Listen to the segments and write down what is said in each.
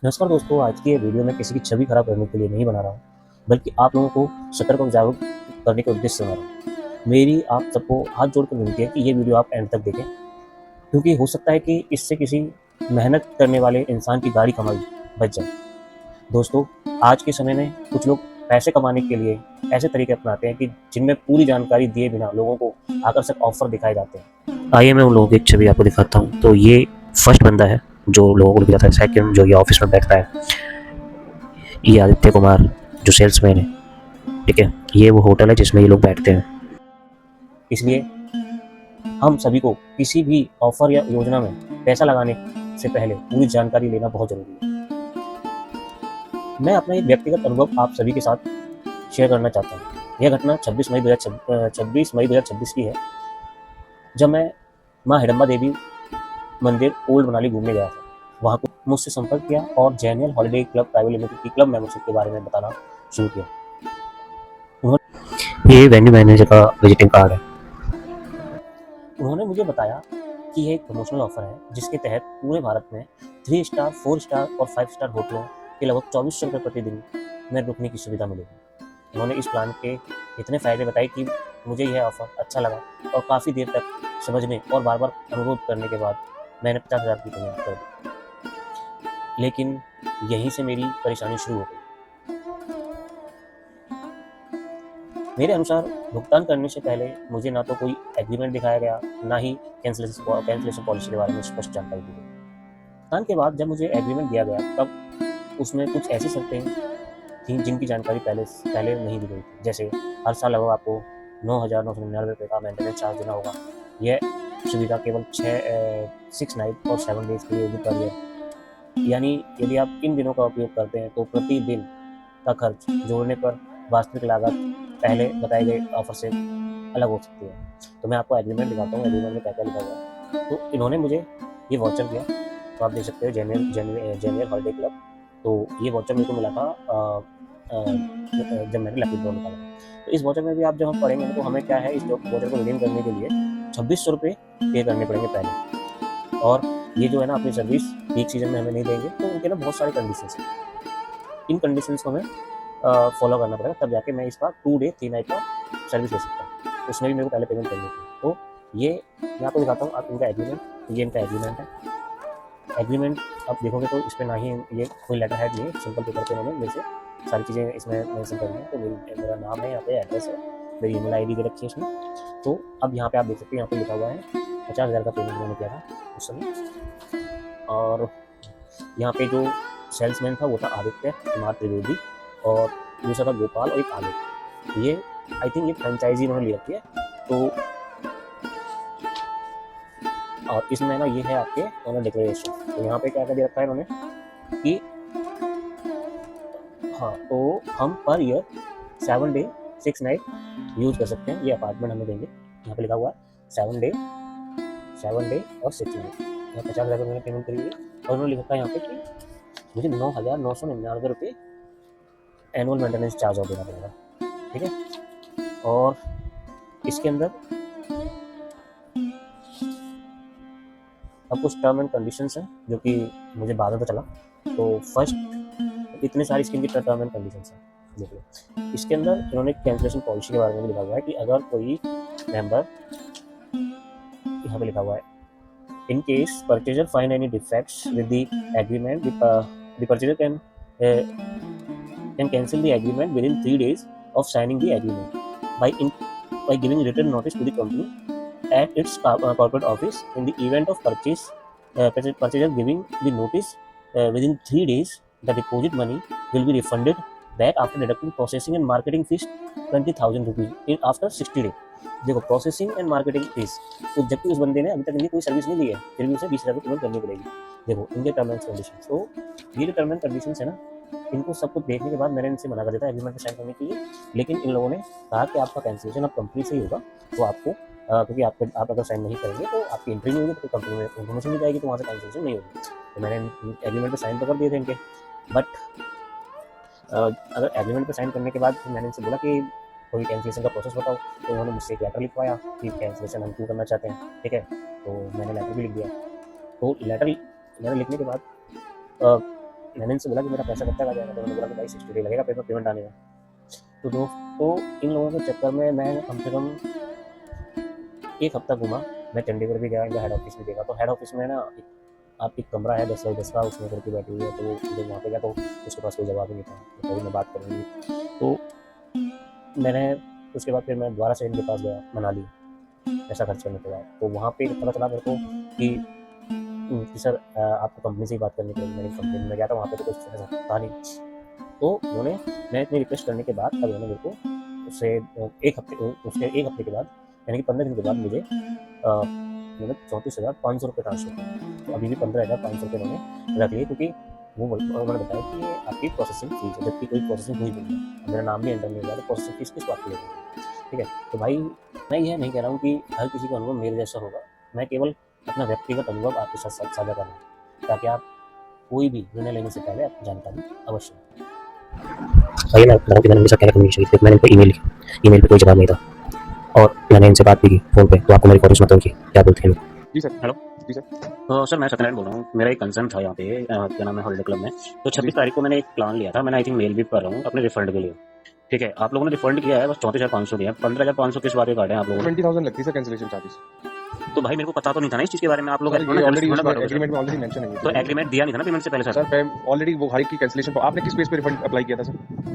नमस्कार दोस्तों, आज की ये वीडियो मैं किसी की छवि खराब करने के लिए नहीं बना रहा हूँ, बल्कि आप लोगों को सतर्क और जागरूक करने के उद्देश्य से बना रहा हूँ। मेरी आप सबको हाथ जोड़कर विनती है कि ये वीडियो आप एंड तक देखें, क्योंकि हो सकता है कि इससे किसी मेहनत करने वाले इंसान की गाड़ी कमाई बच जाए। दोस्तों, आज के समय में कुछ लोग पैसे कमाने के लिए ऐसे तरीके अपनाते हैं कि जिनमें पूरी जानकारी दिए बिना लोगों को आकर्षक ऑफर दिखाए जाते हैं। आइए मैं उन लोगों की एक छवि आपको दिखाता हूँ। तो ये फर्स्ट बंदा है जो लोगों को दिखाता है। सेकंड जो ये ऑफिस में बैठता है, ये आदित्य कुमार जो सेल्समैन है। ठीक है, ये वो होटल है जिसमें ये लोग बैठते हैं। इसलिए हम सभी को किसी भी ऑफर या योजना में पैसा लगाने से पहले पूरी जानकारी लेना बहुत जरूरी है। मैं अपना एक व्यक्तिगत अनुभव आप सभी के साथ शेयर करना चाहता हूँ। यह घटना 26 मई 2026 की है, जब मैं माँ हिडम्बा देवी मंदिर ओल्ड मनाली घूमने गया था। वहाँ को मुझसे संपर्क किया और genial holiday club private limited की क्लब मेंबरशिप के बारे में बताना शुरू किया। ये वेन्यू मैनेजर का विजिटिंग कार्ड है। उन्होंने मुझे बताया कि यह एक प्रमोशनल ऑफर है जिसके तहत पूरे भारत में 3 स्टार, 4 स्टार और 5 स्टार होटलों के लगभग 2400 रुपये प्रतिदिन में रुकने की सुविधा मिलेगी। उन्होंने इस प्लान के इतने फ़ायदे बताए कि मुझे यह ऑफर अच्छा लगा और काफ़ी देर तक समझने और बार बार अनुरोध करने के बाद मैंने 50,000 की पेमेंट कर दी। लेकिन यहीं से मेरी परेशानी शुरू हो गई। मेरे अनुसार भुगतान करने से पहले मुझे ना तो कोई एग्रीमेंट दिखाया गया, ना ही कैंसिलेशन पॉलिसी के बारे में स्पष्ट जानकारी दी गई। भुगतान के बाद जब मुझे एग्रीमेंट दिया गया, तब उसमें कुछ ऐसी शर्तें थी जिनकी जानकारी पहले नहीं दी गई थी। जैसे हर साल लगभग आपको 9,999 रुपये का मेंटेनेंस चार्ज देना होगा। यह सुविधा केवल 6 नाइट और 7 डेज के लिए होगी पर ईयर। यानी यदि आप इन दिनों का उपयोग करते हैं तो प्रतिदिन का खर्च जोड़ने पर वास्तविक लागत पहले बताए गए ऑफर से अलग हो सकती है। तो मैं आपको एग्रीमेंट दिखाता हूँ, एग्रीमेंट में क्या क्या लिखा हुआ है। तो इन्होंने मुझे ये वाउचर दिया, तो आप देख सकते हो जेनियल हॉलिडे क्लब। तो ये वाउचर मेरे को मिला था जब मैंने लकी ड्रॉ निकाला। तो इस वाउचर में भी आप जब हम पढ़ेंगे तो हमें क्या है, इस वाउचर को रिडीम करने के लिए 2600 रुपये पे करने पड़ेंगे पहले। और ये जो है ना, अपनी सर्विस पीक सीजन में हमें नहीं देंगे, तो उनके ना बहुत सारे कंडीशन है। इन कंडीशंस को हमें फॉलो करना पड़ेगा, तब जाके मैं इसका 2 डे 3 नाइट का सर्विस ले सकता हूँ। उसमें भी मेरे को पहले पेमेंट करनी थी। तो ये मैं आपको दिखाता हूँ, आप इनका एग्रीमेंट, ये इनका एग्रीमेंट है। एग्रीमेंट आप देखोगे तो इसमें ना ही ये कोई लेटर हेड नहीं, सिंपल पेपर पे इन्होंने मेरे से सारी चीज़ें इसमें मेंशन करनी है। तो मेरा नाम है, यहाँ पे एड्रेस है, मेरी ईमेल आईडी दे रखी है इसमें। तो अब यहाँ पे आप देख सकते हैं, यहाँ पे लिखा हुआ है 50,000 का पेमेंट मैंने किया था उस समय। और यहाँ पे जो सेल्समैन था वो था आदित्य कुमार त्रिवेदी, और दूसरा था गोपाल और एक आलोक। ये आई थिंक ये फ्रेंचाइजी इन्होंने ले रखी है। तो और इसमें ना ये है आपके ओनर डिक्लेरेशन। तो यहाँ पे क्या क्या दे रखा है इन्होंने कि हाँ, तो हम per year 7 day 6 night use कर सकते हैं, ये अपार्टमेंट हमें देंगे। यहाँ पे लिखा हुआ है 7 डे और 6 नाइट। यहाँ 50,000 मैंने पेमेंट करी हुई, और उन्होंने लिखा है यहाँ पे कि मुझे 9,999 रुपये एनुअल मेंटेनेंस चार्ज और देना पड़ेगा। ठीक है, और इसके अंदर अब कुछ टर्म एंड कंडीशंस हैं जो कि मुझे बाद में पता चला। तो फर्स्ट, इतने सारी स्कीम की टर्म एंड कंडीशंस हैं, देख लो। इसके अंदर इन्होंने कैंसिलेशन पॉलिसी के बारे में भी लिखा हुआ है कि अगर कोई मेंबर, यहाँ पे लिखा हुआ है, in case purchaser find any defects with the agreement, the purchaser can cancel the agreement within 3 days of signing the agreement by giving written notice to the company at its corporate office. In the event of purchaser giving the notice within 3 days, the deposit money will be refunded back after deducting processing and marketing fees 20,000 rupees in after 60 days. देखो, processing and marketing fees, तो जबकि उस बंदे ने अभी तक इनकी कोई सर्विस नहीं दी है, फिर भी उसे 20,000 रुपये पेमेंट करनी पड़ेगी। देखो इनके टर्म एंड कंडीशन। तो ये जो टर्म एंड कंडीशन है ना, इनको सब कुछ देखने के बाद मैंने इनसे मना कर दिया था एग्रीमेंट में साइन करने के लिए। लेकिन इन लोगों ने कहा कि आपका कैंसिलेशन अब कंपनी से ही होगा, तो आपको क्योंकि आप अगर साइन नहीं करेंगे तो आपकी एंट्री नहीं होगी, तो कंपनी में इन्फॉर्मेशन नहीं जाएगी, तो वहाँ से कैंसिलेशन नहीं होगी। तो मैंने एग्रीमेंट पर साइन तो कर दिए थे इनके, बट अगर एग्रीमेंट पर साइन करने के बाद फिर मैंने इनसे बोला कि कोई कैंसिलेशन का प्रोसेस बताओ। तो उन्होंने मुझसे एक लेटर लिखवाया कि कैंसिलेशन हम क्यों करना चाहते हैं। ठीक है, तो मैंने लेटर भी लिख दिया। तो लेटर लिखने के बाद मैंने इनसे बोला कि मेरा पैसा कब तक आ जाएगा, तो उन्होंने बोला कि भाई 60 डे लगेगा पेमेंट आने में। तो दोस्तों इन लोगों के चक्कर में मैं कम से कम 1 हफ्ता घूमा। मैं चंडीगढ़ भी गया, इनका हेड ऑफिस भी देखा। तो हेड ऑफिस में ना एक कमरा है 10 बाई 10 का, उसमें लड़की बैठी हुई है। तो जब वहाँ पे गया तो उसके पास कोई जवाब ही नहीं था, तो कभी मैं बात करूँगी। तो मैंने उसके बाद फिर मैं दोबारा से इनके पास गया मनाली, पैसा खर्च करने के बाद। तो वहाँ पे पता चला मेरे को कि सर आपको कंपनी से ही बात करने के लिए। मेरी कंपनी में गया था, वहाँ पे तो कुछ ऐसा था नहीं। तो उन्होंने, मैं इतनी रिक्वेस्ट करने के बाद, तब उन्होंने मेरे को उससे 1 हफ्ते के बाद, यानी कि 15 दिन के बाद मुझे 34,500 रुपये ट्रांसफर किए। तो अभी भी 15,500 रुपये उन्होंने रख लिए, क्योंकि उन्होंने बताया कि ये आपकी प्रोसेसिंग फीस है, जबकि कोई प्रोसेसिंग हुई नहीं है। मेरा नाम भी एंटर नहीं हुआ, तो प्रोसेसिंग फीस किस बात की लेगी। ठीक है, तो भाई मैं यह नहीं कह रहा हूँ कि हर किसी का अनुभव मेरे जैसा होगा। मैं केवल अपना व्यक्तिगत अनुभव आपके साथ साझा कर रहा हूँ, ताकि आप कोई भी निर्णय लेने से पहले आप जानकारी अवश्य लें। भाई मैं बता रहा हूँ कि मैंने उनके साथ क्या कम्युनिकेशन की थी। मैंने उनको ईमेल लिखा, ईमेल पे कोई जवाब नहीं था, और मैंने इनसे बात भी की फ़ोन पे। तो आपको मेरी फॉरेस्ट मतलब की क्या बोलते हैं? जी सर। हेलो जी सर। तो सर मैं सत्यनारायण बोल रहा हूँ। मेरा एक कंसर्न था यहाँ पे, क्या नाम है, हॉलिडे क्लब में। तो 26 तारीख को मैंने एक प्लान लिया था। मैंने आई थिंक मेल भी कर रहा हूँ अपने रिफंड के लिए। ठीक है, आप लोगों ने रिफंड किया है, बस 34,500 दिया। 15,500 किस बात के काटे हैं आप लोगों ने? 20,000 लगती है सर कैंसिलेशन चार्जेस। तो भाई मेरे को पता तो नहीं था ना इस चीज के बारे में। आप लोग ऑलरेडी एग्रीमेंट में ऑलरेडी मेंशन है। तो एग्रीमेंट दिया नहीं था ना पेमेंट से पहले? सर ऑलरेडी वो हाइक की कैंसिलेशन आपने किस बेस पे रिफंड अप्लाई किया था सर?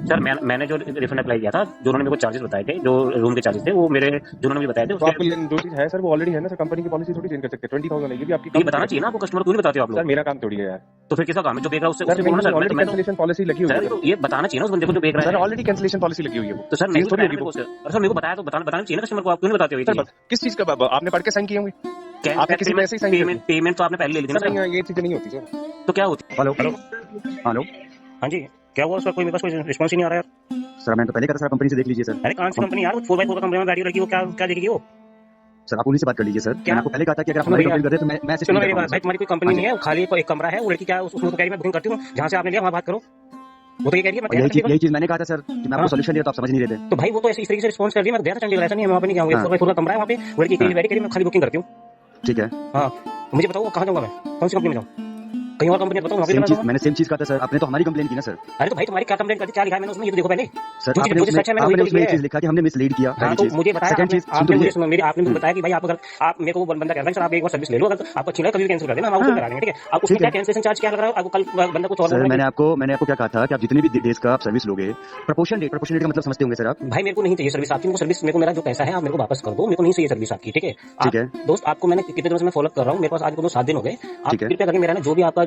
सर मैंने जो रिफंड अप्लाई किया था, जो उन्होंने मेरे को चार्जेस बताए थे, जो रूम के चार्जेस थे, वो मेरे जो उन्होंने बताए थे, तो आपको जो चीज है सर वो ऑलरेडी है ना सर। कंपनी की पॉलिसी थोड़ी चेंज कर सकते हैं। 20,000 है, ये भी आपकी ये बताना चाहिए ना आपको। कस्टमर क्यों नहीं बताते हो आप लोग? सर मेरा काम थोड़ी है यार। तो फिर किसका काम है? जो बेच रहा है उससे सर ऑलरेडी कैंसिलेशन पॉलिसी लगी हुई है। तो ये बताना चाहिए ना उस बंदे को जो बेच रहा है। सर ऑलरेडी कैंसिलेशन पॉलिसी लगी हुई है वो। तो सर मेरे को मेरे को बताया तो बताना चाहिए ना कस्टमर को। आप क्यों नहीं बताते हो? सर किस चीज का आपने पढ़ के साइन किए होंगे? आपने किसी में ऐसे ही साइन पेमेंट तो आपने पहले ले ली थी ना? ये चीजें नहीं होती सर। तो क्या होती? हेलो हेलो हेलो, हाँ जी, क्या हुआ? उसका कोई मेरे पास कोई रिस्पॉन्स ही नहीं आ रहा है। सर मैंने तो पहले कहा था सर, कंपनी से देख लीजिए सर। अरे कौन सी कंपनी यार? 4x4 का कंपनी में बैठी लड़की, वो क्या देखेगी वो? सर आप उन्हीं से बात कर लीजिए सर। मैंने आपको पहले कहा था कि अगर आप हमारी कंपनी कर रहे तो मैं सुनो मेरी बात भाई, तुम्हारी कोई कंपनी नहीं है, खाली एक कमरा है। वो लड़की क्या उसको कह रही मैं बुकिंग करती हूँ, जहाँ से आपने लिया वहाँ बात करो। वो तो ये कह रही है यही चीज मैंने कहा था सर कि मैं आपको सॉल्यूशन दिया तो आप समझ नहीं रहे थे। तो भाई वो तो इस तरीके से रिस्पॉन्स कर दिया। मैं गया था चंडीगढ़, ऐसा नहीं है वहाँ पे नहीं गया। 4x4 का कमरा है वहाँ पे, लड़की के लिए बैठी, मैं खाली बुकिंग करती हूँ। ठीक है, हाँ मुझे बताओ कहाँ जाऊँगा मैं, कौन सी कंपनी में जाऊँ? कहीं और कंपनी बताओ। मैंने सेम चीज कहा था सर। आपने तो हमारी कंप्लेन की ना सर। अरे तो भाई तुम्हारी क्या कंप्लेन करती, क्या लिखा है मैंने उसमें? ये तो देखो पहले सर। आपने उसमें चीज लिखा कि हमने मिसलीड किया। हाँ तो मुझे बताया आपने मुझे सुनो मेरी, आपने मुझे बताया कि भाई आप अगर आप मेरे को वो बंदा कह रहा है सर आप एक बार सर्विस ले लो, अगर आपको अच्छी लगे कभी कैंसिल कर देना, हम आपको करा देंगे। ठीक है, आप उसमें क्या कैंसिलेशन चार्ज क्या लग रहा है आपको? कल बंदा को सर मैंने आपको क्या कहा था कि आप जितने भी डेज का आप सर्विस लोगे, प्रोपोर्शन रेट का मतलब समझते होंगे सर आप। भाई मेरे को नहीं चाहिए सर्विस आपकी, सर्विस मेरे को मेरा जो पैसा है आप मेरे को वापस कर दो। मेरे को नहीं चाहिए सर्विस आपकी। ठीक है ठीक है दोस्त, आपको मैंने कितने दिनों से मैं फॉलो कर रहा हूँ, मेरे पास आज को 7 दिन हो गए। आप कृपया करके मेरा ना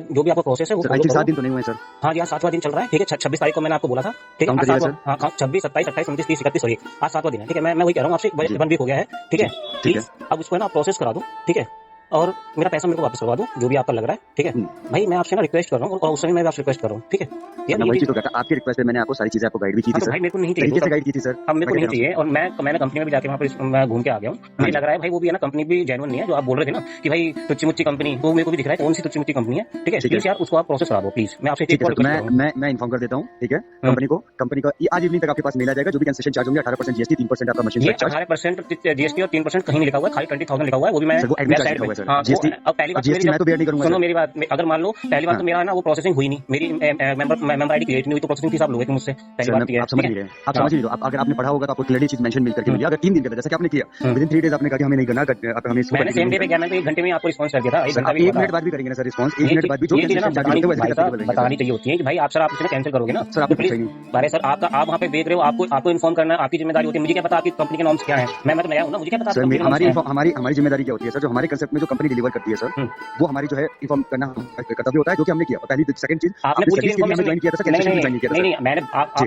जो भी आपका प्रोसेस है वो 7 दिन तो नहीं हुए सर। हाँ जी, आज 7वां दिन चल रहा है। ठीक है, 26 तारीख को मैंने आपको बोला था। ठीक है, 26, 27, 28, 29, 30, 31 सॉरी आज 7वां दिन है। ठीक है, मैं वही कह रहा हूँ आपसे, 1 वीक हो गया है। ठीक है प्लीज अब उसको ना प्रोसेस करा दो। ठीक है, और मेरा पैसा मेरे को वापस करवा दो, जो भी आपका लग रहा है। ठीक है भाई, मैं आपसे ना रिक्वेस्ट कर रहा हूँ, और उस समय मैं आपसे रिक्वेस्ट कर रहा हूँ। ठीक है, वही चीज तो कहता आपकी रिक्वेस्ट पे मैंने आपको सारी चीजें आपको गाइड भी की थी सर। भाई मेरे को नहीं चाहिए, कैसे गाइड की थी सर? अब मेरे को नहीं चाहिए, और मैंने कंपनी में भी जाके वहाँ पर मैं घूम के आ गया हूँ। मुझे लग रहा है भाई वो भी है ना, कंपनी भी जेन्युइन नहीं है। जो आप बोल रहे थे ना कि भाई तुच्ची मुच्ची कंपनी, वो मेरे को भी दिख रहा है कौन सी तुच्ची मुच्ची कंपनी है। ठीक है प्लीज यार उसको आप प्रोसेस करा दो प्लीज। मैं आपसे मैं इन्फॉर्म कर देता हूँ। ठीक है, कंपनी का आज इवनिंग तक आपके पास मेल आ जाएगा। जो भी कैंसिलेशन चार्ज होंगे 18% जीएसटी, 3% आपका मशीन चार्ज। 18% जीएसटी और 3% कहीं नहीं लिखा हुआ है, खाली 20,000 लिखा हुआ है। वो भी मैं वेबसाइट में जीएसटी। पहली बात मैं तो वेट नहीं करूंगा। सुनो मेरी बात, अगर मान लो पहली बात तो मेरा ना वो प्रोसेसिंग हुई नहीं, मेरी मेंबर आईडी क्रिएट नहीं हुई, तो प्रोसेसिंग फीस आप लोगे मुझसे। पहली बात ये आप समझ नहीं रहे, आप समझ नहीं रहे। अगर आपने पढ़ा होगा तो आपको क्लियरली चीज मेंशन करके मिली। अगर 3 दिन के जैसे कि आपने किया, विदिन 3 डेज आपने कहा कि हमें नहीं करना, आप हमें मैंने सेम डे पे गया, मैं तो 1 घंटे में आपको रिस्पांस कर दिया था। 1 मिनट बाद भी करेंगे ना सर रिस्पांस, 1 मिनट बाद भी जो बतानी चाहिए होती है कि भाई आप सर आप उसे कैंसिल करोगे ना सर। आप प्लीज अरे सर आपका आप वहां पे देख रहे हो, आपको इन्फॉर्म करना आपकी जिम्मेदारी होती है। मुझे क्या पता आपकी कंपनी के नॉर्म्स क्या है? मैं तो नया हूं ना, मुझे क्या पता। हमारी जिम्मेदारी क्या होती है सर? जो हमारे कंसेप्ट में जो कंपनी डिलीवर करती है सर, वो हमारी जो है इन्फॉर्म करना कर्तव्य होता है, जो कि हमने किया। पहली सेकंड चीज आपने पूरी इन्फॉर्मेशन ज्वाइन किया था सर, कैंसिलेशन ज्वाइन किया था। नहीं मैंने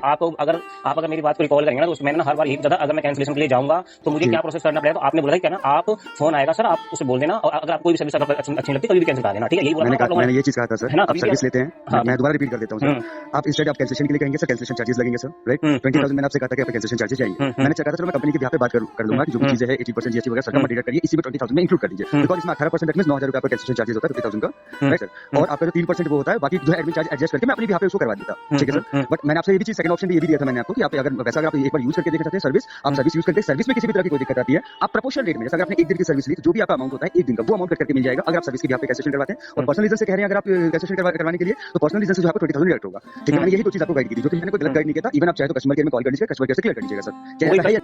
आप अगर मेरी बात को रिकॉल करेंगे ना, तो मैंने हर बार यही बताया अगर मैं कैंसिलेशन के लिए जाऊंगा तो मुझे क्या प्रोसेस करना पड़ेगा। तो आपने बोला क्या ना, आप फोन आएगा सर, आप उसे बोल देना, और अगर आपको कोई भी सर्विस अच्छी लगती है कभी भी कैंसिल कर देना। ठीक है, यही बोला मैंने ये चीज कहा था सर। आप सर्विस लेते हैं, मैं दोबारा रिपीट कर देता हूं सर। आप इंस्टेड आप कैंसिलेशन के लिए कहेंगे सर, कैंसिलेशन चार्जेस लगेंगे सर, राइट? 20,000 मैंने आपसे कहा था कि कैंसिलेशन चार्जेस जाएंगे। मैंने कहा था चलो मैं कंपनी के यहाँ पे बात कर लूंगा कि जो भी चीज है 80% जीएसटी वगैरह सब डिडक्ट करिए, इसी में 20,000 में इंक्लूड कर दीजिए, बिकॉज़ इसमें 18% मींस 9,000 रुपए आपका कैंसिलेशन चार्जेस होता है 50,000 का, राइट सर। और आपका जो 3% वो होता है, बाकी जो है एडमिन चार्ज एडजस्ट करके मैं अपनी यहाँ पे उसको करवा देता, ठीक है सर। बट मैंने आपसे ये भी चीज सेकंड ऑप्शन भी ये भी दिया था मैंने आपको कि आप अगर वैसा अगर आप एक बार यूज करके देखना चाहते हैं सर्विस, आप सर्विस यूज करके सर्विस में किसी भी तरह की कोई दिक्कत आती है, आप प्रोपोर्शनल रेट में, जैसे अगर आपने 1 दिन की सर्विस ली तो जो भी आपका अमाउंट होता है 1 दिन का वो अमाउंट कट करके मिल जाएगा अगर आप सर्विस के भी यहाँ पे कैंसिलेशन करवाते हैं। और पर्सनल रीजन से कह रहे हैं अगर आप कैंसिलेशन करवाने के लिए तो पर्सनल रीजन से जो आपको 20,000 डिडक्ट होगा, ठीक है। मैंने यही दो चीज आपको गाइड की थी, जो कि मैंने कोई गलत गाइड नहीं किया था। इवन आप चाहे तो कस्टमर केयर में कॉल कर लीजिएगा, कस्टमर केयर से क्लियर कर लीजिएगा सर, चाहे ऐसा है या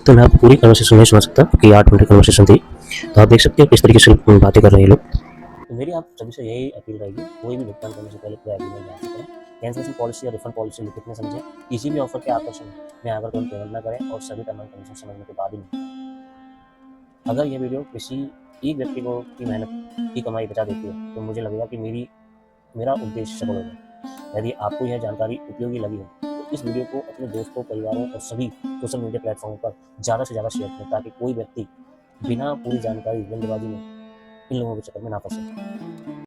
तो मैं आपको पूरी कन्वर्सेशन नहीं सुना सकता क्योंकि 8 मिनट की कन्वर्सेशन थी, तो आप देख सकते हैं किस तरीके से बातें कर रहे हैं ये लोग। तो मेरी आप सभी से यही अपील रहेगी, कोई भी भुगतान करने से पहले पूरा एग्रीमेंट जान चुके हैं, कैंसिलेशन पॉलिसी या रिफंड पॉलिसी लिखित में समझें, किसी भी ऑफर के आकर्षण में आकर तुरंत पेमेंट ना करें और सभी टर्म एंड कंडीशन समझने के बाद ही नहीं। अगर यह वीडियो किसी एक व्यक्ति को की मेहनत की कमाई बचा देती है तो मुझे लगेगा कि मेरा उद्देश्य सफल हो गया। यदि आपको यह जानकारी उपयोगी लगी हो तो इस वीडियो को अपने दोस्तों, परिवारों और सभी सोशल मीडिया प्लेटफॉर्म पर ज़्यादा से ज़्यादा शेयर करें ताकि कोई व्यक्ति बिना पूरी जानकारी जल्दबाजी में इन लोगों के चक्कर में ना फंसे।